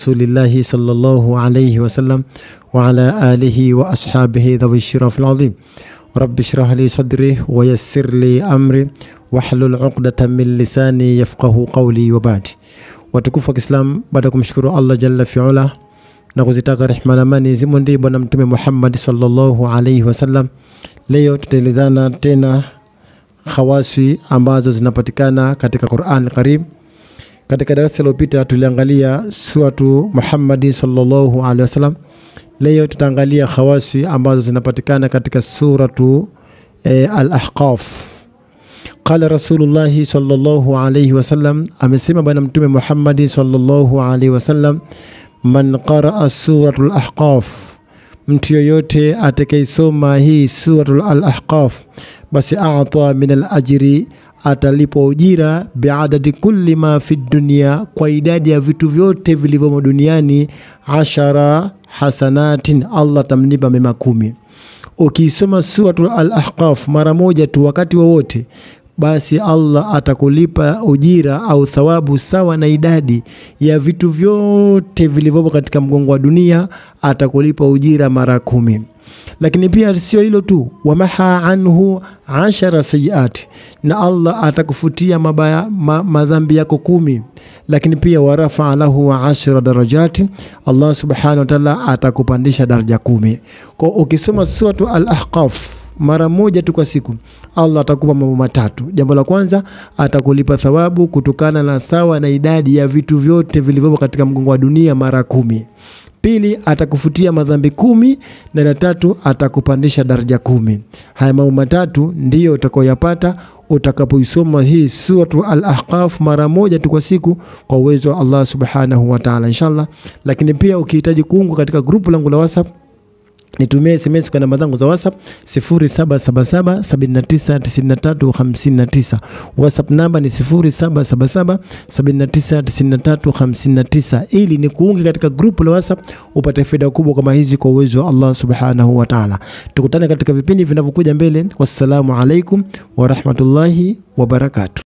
rasulillahi sallallahu alayhi wa sallam wa ala alihi wa ashabihi dhawi shirafil azim. Rabbi shrah li sadri wa yassir li amri wahlul 'uqdatan min lisani yafqahu qawli wa ba'd. Watukufu wa Kiislam, baada kumshukuru Allah jalla fi'ala na kuzitaka rehema na amani zimundi bwana mtume Muhammad sallallahu alayhi wasallam, leo tutaelezana tena khawasi ambazo zinapatikana katika Qur'an Karim. Katika darasa lililopita tuliangalia suratu Muhammad sallallahu alayhi wasallam. Leo tutaangalia khawasi ambazo zinapatikana katika suratu Al-Ahqaf. Qala Rasulullah sallallahu alayhi wasallam, amesema bwana mtume Muhammad sallallahu alayhi wasallam, man qaraa suratul Ahqaf, mtu yoyote atakayesoma hii suratul Al-Ahqaf, basi a'ta min al-ajri, atalipo ujira biadadi kulli ma fi dunya, kwa idadi ya vitu vyote vilivyomo duniani, 10 hasanatin, Allah tamlipa mema 10. Ukisoma suratul Al-Ahqaf mara moja tu wakati wowote, basi Allah atakulipa ujira au thawabu sawa na idadi ya vitu vyote vilivyopo katika mgongo wa dunia, atakulipa ujira mara 10. Lakini pia sio hilo tu, wamaha anhu 10 sayiat, na Allah atakufutia mabaya madhambi yako 10. Lakini pia warafa lahu 10 darajati, Allah subhanahu wa ta'ala atakupandisha daraja 10. Kwa ukisoma suratu Al-Ahqaf mara moja tu kwa siku, Allah atakupa mambo matatu. Jambo la kwanza, atakulipa thawabu kutokana na sawa na idadi ya vitu vyote vilivyopo katika mgongo wa dunia mara 10. Pili, atakufutia madhambi 10, na la tatu, atakupandisha daraja 10. Haya mambo matatu ndiyo utakayoyapata utakapoisoma hii suratu Al-Ahqaf mara moja tu kwa siku, kwa uwezo wa Allah subhanahu wa ta'ala inshallah. Lakini pia ukihitaji kuungwa katika grupu langu la WhatsApp, nitumie SMS kwa namba zangu za WhatsApp 0777799359. WhatsApp namba ni 0777799359, ili ni kuunge katika grupu la WhatsApp upate faida kubwa kama hizi kwa uwezo wa Allah subhanahu wa ta'ala. Tukutane katika vipindi vinavyokuja mbele. Wassalamu alaikum wa rahmatullahi wa barakatuh.